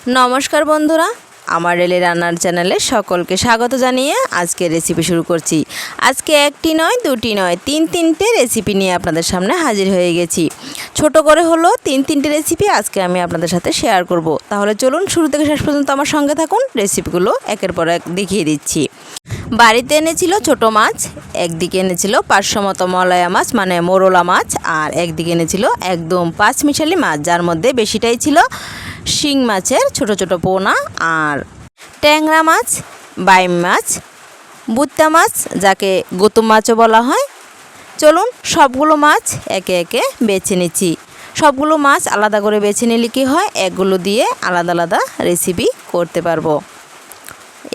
নমস্কার বন্ধুরা, আমার রেলে রান্নার চ্যানেলে সকলকে স্বাগত জানিয়ে আজকে রেসিপি শুরু করছি। আজকে একটি নয়, দুটি নয়, তিনটে রেসিপি নিয়ে আপনাদের সামনে হাজির হয়ে গেছি। ছোট করে হলো তিনটে রেসিপি আজকে আমি আপনাদের সাথে শেয়ার করব। তাহলে চলুন শুরু থেকে শেষ পর্যন্ত আমার সঙ্গে থাকুন, রেসিপিগুলো একের পর এক দেখিয়ে দিচ্ছি। বাড়িতে এনেছিল ছোট মাছ, একদিকে এনেছিল 500 মতো মলায়া মাছ মানে মোরলা মাছ, আর একদিকে এনেছিল একদম পাঁচমিশালি মাছ, যার মধ্যে বেশিটাই ছিল শিং মাছের ছোট ছোট পোনা, আর ট্যাংরা মাছ, বাইম মাছ, বুত্তা মাছ যাকে গৌতম মাছও বলা হয়। চলুন সবগুলো মাছ একে একে বেছে নিচ্ছি। সবগুলো মাছ আলাদা করে বেছে নিলে কী হয়, একগুলো দিয়ে আলাদা আলাদা রেসিপি করতে পারবো।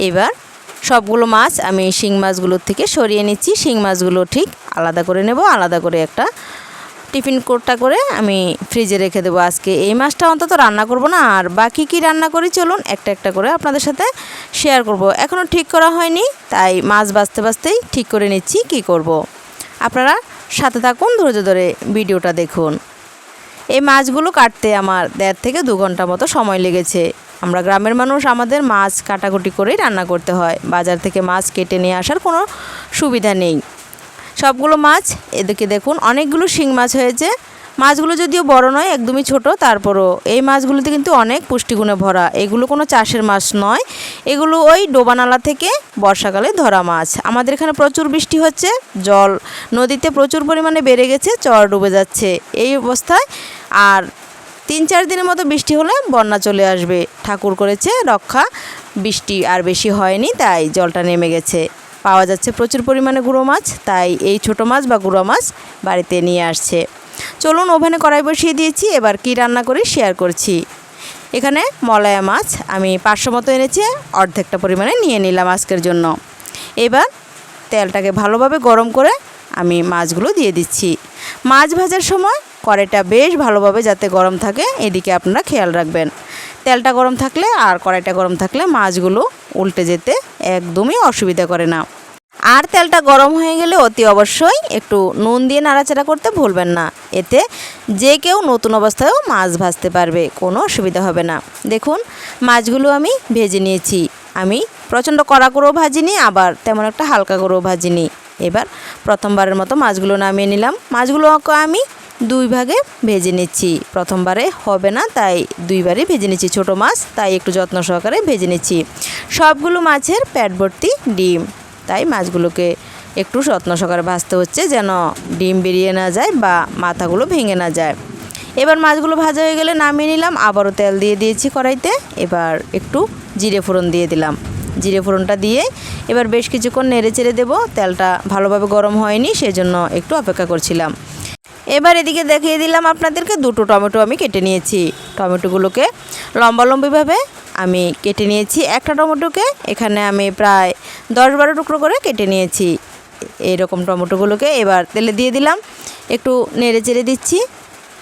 এবার সবগুলো মাছ আমি শিং মাছগুলোর থেকে সরিয়ে নিচ্ছি। শিং মাছগুলো ঠিক আলাদা করে নেব, আলাদা করে একটা টিফিন কোটটা করে আমি ফ্রিজে রেখে দেবো। আজকে এই মাছটা অন্তত রান্না করব না, আর বাকি কি রান্না করি চলুন একটা একটা করে আপনাদের সাথে শেয়ার করব। এখনও ঠিক করা হয়নি, তাই মাছ বাছতেই ঠিক করে নিচ্ছি কি করব। আপনারা সাথে থাকুন, ধৈর্য ধরে ভিডিওটা দেখুন। এই মাছগুলো কাটতে আমার 1.5 থেকে 2 ঘন্টা মতো সময় লেগেছে। আমরা গ্রামের মানুষ, আমাদের মাছ কাটাকুটি করেই রান্না করতে হয়। বাজার থেকে মাছ কেটে নিয়ে আসার কোনো সুবিধা নেই। সবগুলো মাছ এদিকে দেখুন, অনেকগুলো শিং মাছ হয়েছে। মাছগুলো যদিও বড় নয়, একদমই ছোট, তারপরও এই মাছগুলোতে কিন্তু অনেক পুষ্টিগুণে ভরা। এগুলো কোনো চাষের মাছ নয়, এগুলো ওই ডোবানালা থেকে বর্ষাকালে ধরা মাছ। আমাদের এখানে প্রচুর বৃষ্টি হচ্ছে, জল নদীতে প্রচুর পরিমাণে বেড়ে গেছে, চর ডুবে যাচ্ছে। এই অবস্থায় আর 3-4 দিনের মতো বৃষ্টি হলে বন্যা চলে আসবে। ঠাকুর করেছে রক্ষা, বৃষ্টি আর বেশি হয়নি, তাই জলটা নেমে গেছে। পাওয়া যাচ্ছে প্রচুর পরিমাণে গুঁড়ো মাছ, তাই এই ছোট মাছ বা গুঁড়ো মাছ বাড়িতে নিয়ে আসছে। চলুন ওভেনে কড়াই বসিয়ে দিয়েছি, এবার কি রান্না করি শেয়ার করছি। এখানে মলায়া মাছ আমি 500 মতো এনেছি, অর্ধেকটা পরিমাণে নিয়ে নিলাম আজকের জন্য। এবার তেলটাকে ভালোভাবে গরম করে আমি মাছগুলো দিয়ে দিচ্ছি। মাছ ভাজার সময় কড়াইটা বেশ ভালোভাবে যাতে গরম থাকে, এদিকে আপনারা খেয়াল রাখবেন। তেলটা গরম থাকলে আর কড়াইটা গরম থাকলে মাছগুলো উল্টে যেতে একদমই অসুবিধা করে না। আর তেলটা গরম হয়ে গেলে অতি অবশ্যই একটু নুন দিয়ে নাড়াচাড়া করতে ভুলবেন না। এতে যে কেউ নতুন অবস্থায়ও মাছ ভাজতে পারবে, কোনো অসুবিধা হবে না। দেখুন মাছগুলো আমি ভেজে নিয়েছি। আমি প্রচণ্ড কড়া করেও ভাজিনি, আবার তেমন একটা হালকা করেও ভাজিনি। এবার প্রথমবারের মতো মাছগুলো নামিয়ে নিলাম। মাছগুলোকে আমি 2 ভাগে ভেজে নিচ্ছি। প্রথমবারে হবে না, তাই 2 বারই ভেজে নিচ্ছি। ছোটো মাছ, তাই একটু যত্ন সহকারে ভেজে নিচ্ছি। সবগুলো মাছের পেট ভর্তি ডিম, তাই মাছগুলোকে একটু যত্ন সহকারে ভাজতে হচ্ছে, যেন ডিম বেরিয়ে না যায় বা মাথাগুলো ভেঙে না যায়। এবার মাছগুলো ভাজা হয়ে গেলে নামিয়ে নিলাম। আবারও তেল দিয়ে দিয়েছি কড়াইতে। এবার একটু জিরে ফোড়ন দিয়ে দিলাম। জিরে ফোড়নটা দিয়ে এবার বেশ কিছুক্ষণ নেড়ে চেড়ে দেবো। তেলটা ভালোভাবে গরম হয়নি, সেজন্য একটু অপেক্ষা করছিলাম। এবার এদিকে দেখিয়ে দিলাম আপনাদেরকে 2টো টমেটো আমি কেটে নিয়েছি। টমেটোগুলোকে লম্বালম্বিভাবে আমি কেটে নিয়েছি। একটা টমেটোকে এখানে আমি প্রায় 10-12 টুকরো করে কেটে নিয়েছি। এইরকম টমেটোগুলোকে এবার তেলে দিয়ে দিলাম, একটু নেড়ে চেড়ে দিচ্ছি।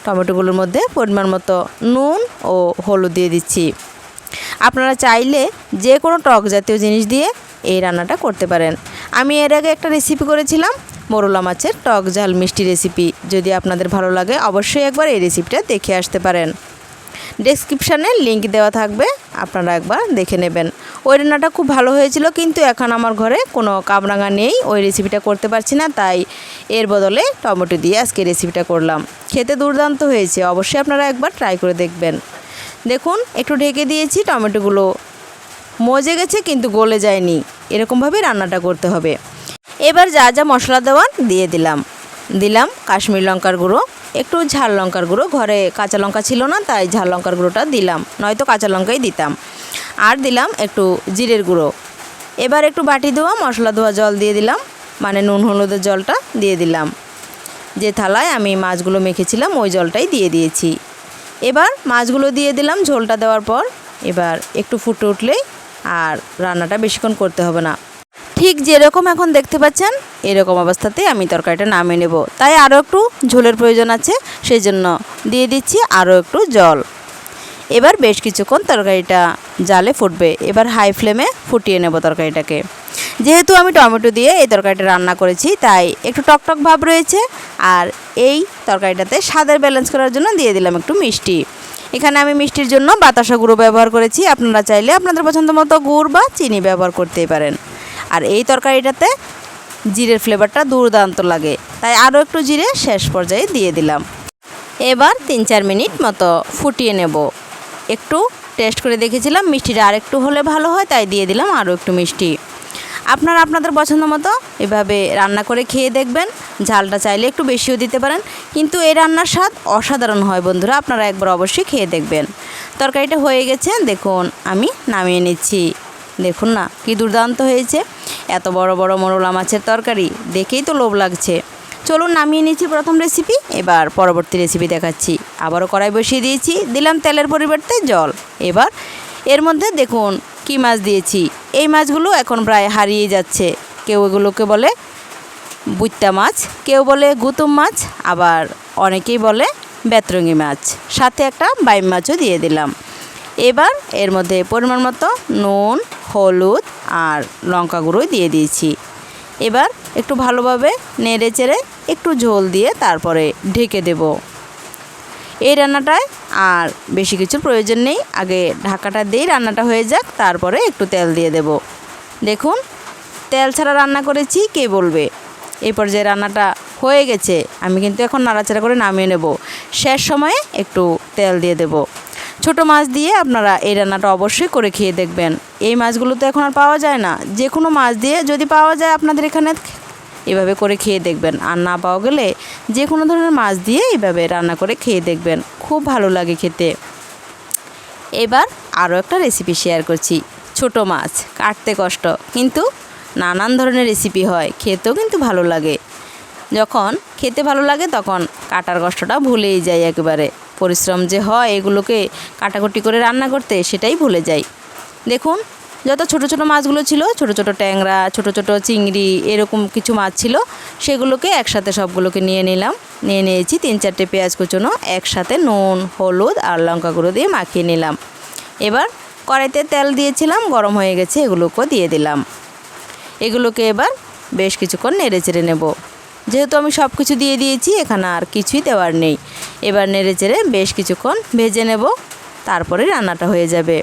টমেটোগুলোর মধ্যে পরিমাণ মতো নুন ও হলুদ দিয়ে দিচ্ছি। আপনারা চাইলে যে কোনো টক জাতীয় জিনিস দিয়ে এই রান্নাটা করতে পারেন। আমি এর আগে একটা রেসিপি করেছিলাম, মোরলা মাছের টক ঝাল মিষ্টি রেসিপি। যদি আপনাদের ভালো লাগে অবশ্যই একবার এই রেসিপিটা দেখে আসতে পারেন। ডেসক্রিপশানে লিংক দেওয়া থাকবে, আপনারা একবার দেখে নেবেন। ওই রান্নাটা খুব ভালো হয়েছিল, কিন্তু এখন আমার ঘরে কোনো কামরাঙা নেই, ওই রেসিপিটা করতে পারছি না, তাই এর বদলে টমেটো দিয়ে আজকে রেসিপিটা করলাম। খেতে দুর্দান্ত হয়েছে, অবশ্যই আপনারা একবার ট্রাই করে দেখবেন। দেখুন একটু ঢেকে দিয়েছি, টমেটোগুলো মজে গেছে কিন্তু গলে যায়নি, এরকমভাবে রান্নাটা করতে হবে। এবার যা যা মশলা দেওয়ার দিয়ে দিলাম কাশ্মীর লঙ্কার গুঁড়ো, একটু ঝাল লঙ্কার গুঁড়ো। ঘরে কাঁচা লঙ্কা ছিল না, তাই ঝাল লঙ্কার গুঁড়োটা দিলাম, নয়তো কাঁচা লঙ্কাই দিতাম। আর দিলাম একটু জিরের গুঁড়ো। এবার একটু বাটি ধোয়া মশলা ধোয়া জল দিয়ে দিলাম, মানে নুন হলুদের জলটা দিয়ে দিলাম। যে থালায় আমি মাছগুলো মেখেছিলাম ওই জলটাই দিয়ে দিয়েছি। এবার মাছগুলো দিয়ে দিলাম। ঝোলটা দেওয়ার পর এবার একটু ফুটে উঠলেই আর রান্নাটা বেশিক্ষণ করতে হবে না। ঠিক যেরকম এখন দেখতে পাচ্ছেন এরকম অবস্থাতে আমি তরকারিটা নামিয়ে নেব, তাই আরও একটু ঝোলের প্রয়োজন আছে, সেই জন্য দিয়ে দিচ্ছি আরও একটু জল। এবার বেশ কিছুক্ষণ তরকারিটা জালে ফুটবে। এবার হাই ফ্লেমে ফুটিয়ে নেব তরকারিটাকে। যেহেতু আমি টমেটো দিয়ে এই তরকারিটা রান্না করেছি, তাই একটু টকটক ভাব রয়েছে। আর এই তরকারিটাতে স্বাদের ব্যালেন্স করার জন্য দিয়ে দিলাম একটু মিষ্টি। এখানে আমি মিষ্টির জন্য বাতাসা গুঁড়ো ব্যবহার করেছি, আপনারা চাইলে আপনাদের পছন্দ মতো গুড় বা চিনি ব্যবহার করতেই পারেন। আর এই তরকারিটাতে জিরের ফ্লেভারটা দুর্দান্ত লাগে, তাই আরও একটু জিরে শেষ পর্যায়ে দিয়ে দিলাম। এবার 3-4 মিনিট মতো ফুটিয়ে নেব। একটু টেস্ট করে দেখেছিলাম মিষ্টিটা আর একটু হলে ভালো হয়, তাই দিয়ে দিলাম আরও একটু মিষ্টি। আপনারা আপনাদের পছন্দ মতো এভাবে রান্না করে খেয়ে দেখবেন। ঝালটা চাইলে একটু বেশিও দিতে পারেন, কিন্তু এই রান্নার স্বাদ অসাধারণ হয় বন্ধুরা, আপনারা একবার অবশ্যই খেয়ে দেখবেন। তরকারিটা হয়ে গেছে, দেখুন আমি নামিয়ে নিচ্ছি। দেখুন না কি দুর্দান্ত হয়েছে, এত বড় বড় মোরলা মাছের তরকারি দেখেই তো লোভ লাগছে। চলুন নামিয়ে নিচ্ছি প্রথম রেসিপি, এবার পরবর্তী রেসিপি দেখাচ্ছি। আবারও কড়াই বসিয়ে দিয়েছি, দিলাম তেলের পরিবর্তে জল। এবার এর মধ্যে দেখুন কি মাছ দিয়েছি। এই মাছগুলো এখন প্রায় হারিয়ে যাচ্ছে, কেউ এগুলোকে বলে বুইত্তা মাছ, কেউ বলে গুতুম মাছ, আবার অনেকেই বলে বেতরঙ্গি মাছ, সাথে একটা বাইম মাছও দিয়ে দিলাম। এবার এর মধ্যে পরিমাণ মতো নুন, হলুদ আর লঙ্কা গুঁড়ো দিয়ে দিয়েছি। এবার একটু ভালোভাবে নেড়ে চেড়ে একটু ঝোল দিয়ে তারপরে ঢেকে দেব। এই রান্নাটায় আর বেশি কিছুর প্রয়োজন নেই, আগে ঢাকাটা দিয়েই রান্নাটা হয়ে যাক, তারপরে একটু তেল দিয়ে দেব। দেখুন তেল ছাড়া রান্না করেছি কে বলবে। এই পর্যায়ে রান্নাটা হয়ে গেছে, আমি কিন্তু এখন নাড়াচাড়া করে নামিয়ে নেব। শেষ সময়ে একটু তেল দিয়ে দেব। ছোট মাছ দিয়ে আপনারা এই রান্নাটা অবশ্যই করে খেয়ে দেখবেন। এই মাছগুলো তো এখন আর পাওয়া যায় না, যে কোনো মাছ দিয়ে যদি পাওয়া যায় আপনাদের এখানে এভাবে করে খেয়ে দেখবেন। আর না পাওয়া গেলে যে কোনো ধরনের মাছ দিয়ে এইভাবে রান্না করে খেয়ে দেখবেন, খুব ভালো লাগে খেতে। এবার আরও একটা রেসিপি শেয়ার করছি। ছোট মাছ কাটতে কষ্ট, কিন্তু নানান ধরনের রেসিপি হয়, খেতেও কিন্তু ভালো লাগে। যখন খেতে ভালো লাগে তখন কাটার কষ্টটা ভুলেই যাই একেবারে। পরিশ্রম যে হয় এগুলোকে কাটাকুটি করে রান্না করতে, সেটাই ভুলে যাই। দেখুন যত ছোট ছোট মাছগুলো ছিল, ছোট ছোট ট্যাংরা, ছোট ছোট চিংড়ি, এরকম কিছু মাছ ছিল, সেগুলোকে একসাথে সবগুলোকে নিয়ে নিলাম। নিয়ে নিয়েছি 3-4টে পেঁয়াজ কুচনো, একসাথে নুন, হলুদ আর লঙ্কা গুঁড়ো দিয়ে মাখিয়ে নিলাম। এবার কড়াইতে তেল দিয়েছিলাম, গরম হয়ে গেছে, এগুলোকেও দিয়ে দিলাম। এগুলোকে এবার বেশ কিছুক্ষণ নেড়ে চেড়ে নেব। যেহেতু আমি সব কিছু দিয়ে দিয়েছি, এখানে আর কিছুই দেওয়ার নেই। এবার নেড়ে চেড়ে বেশ কিছুক্ষণ ভেজে নেব, তারপরে রান্নাটা হয়ে যাবে।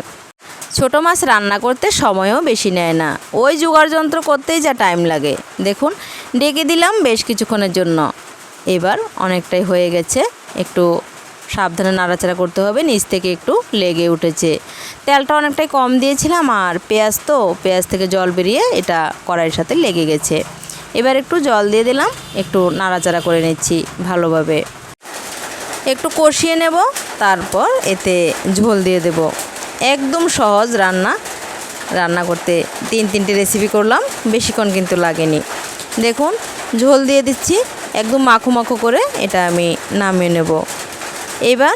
ছোট মাছ রান্না করতে সময়ও বেশি নেয় না, ওই জোগাড় যন্ত্র করতেই যা টাইম লাগে। দেখুন ডেকে দিলাম বেশ কিছুক্ষণের জন্য। এবার অনেকটাই হয়ে গেছে, একটু সাবধানে নাড়াচাড়া করতে হবে, নিচ থেকে একটু লেগে উঠেছে। তেলটা অনেকটাই কম দিয়েছিলাম, আর পেঁয়াজ থেকে জল বেরিয়ে এটা কড়াইয়ের সাথে লেগে গেছে। এবার একটু জল দিয়ে দিলাম, একটু নাড়াচাড়া করে নিচ্ছি ভালোভাবে, একটু কষিয়ে নেব, তারপর এতে ঝোল দিয়ে দেব। একদম সহজ রান্না করতে 3-3টে রেসিপি করলাম, বেশিক্ষণ কিন্তু লাগেনি। দেখুন ঝোল দিয়ে দিচ্ছি, একদম মাখো মাখো করে এটা আমি নামিয়ে নেব। এবার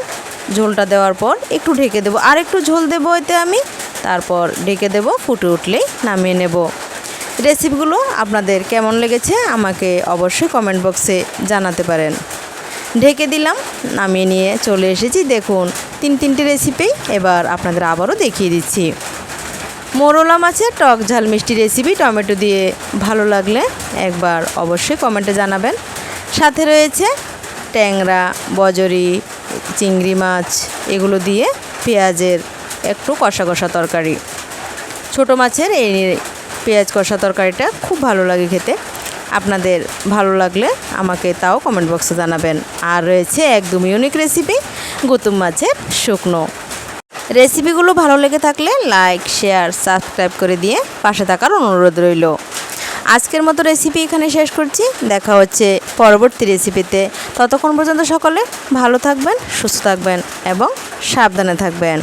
ঝোলটা দেওয়ার পর একটু ঢেকে দেব, আর একটু ঝোল দেবো এতে আমি, তারপর ঢেকে দেব, ফুটে উঠলেই নামিয়ে নেব। রেসিপিগুলো আপনাদের কেমন লেগেছে আমাকে অবশ্যই কমেন্ট বক্সে জানাতে পারেন। ঢেকে দিলাম, নামিয়ে নিয়ে চলে এসেছি। দেখুন 3-3টে রেসিপি এবার আপনাদের আবারও দেখিয়ে দিচ্ছি। মোরলা মাছের টক ঝাল মিষ্টি রেসিপি টমেটো দিয়ে, ভালো লাগলে একবার অবশ্যই কমেন্টে জানাবেন। সাথে রয়েছে ট্যাংরা, বজরি, চিংড়ি মাছ, এগুলো দিয়ে পেঁয়াজের একটু কষা কষা তরকারি। ছোট মাছের এই পেঁয়াজ কষা তরকারিটা খুব ভালো লাগে খেতে। আপনাদের ভালো লাগলে আমাকে তাও কমেন্ট বক্সে জানাবেন। আর রয়েছে একদম ইউনিক রেসিপি, গুতুম মাছের শুকনো। রেসিপিগুলো ভালো লেগে থাকলে লাইক, শেয়ার, সাবস্ক্রাইব করে দিয়ে পাশে থাকার অনুরোধ রইল। আজকের মতো রেসিপি এখানে শেষ করছি, দেখা হচ্ছে পরবর্তী রেসিপিতে। ততক্ষণ পর্যন্ত সকলে ভালো থাকবেন, সুস্থ থাকবেন এবং সাবধানে থাকবেন।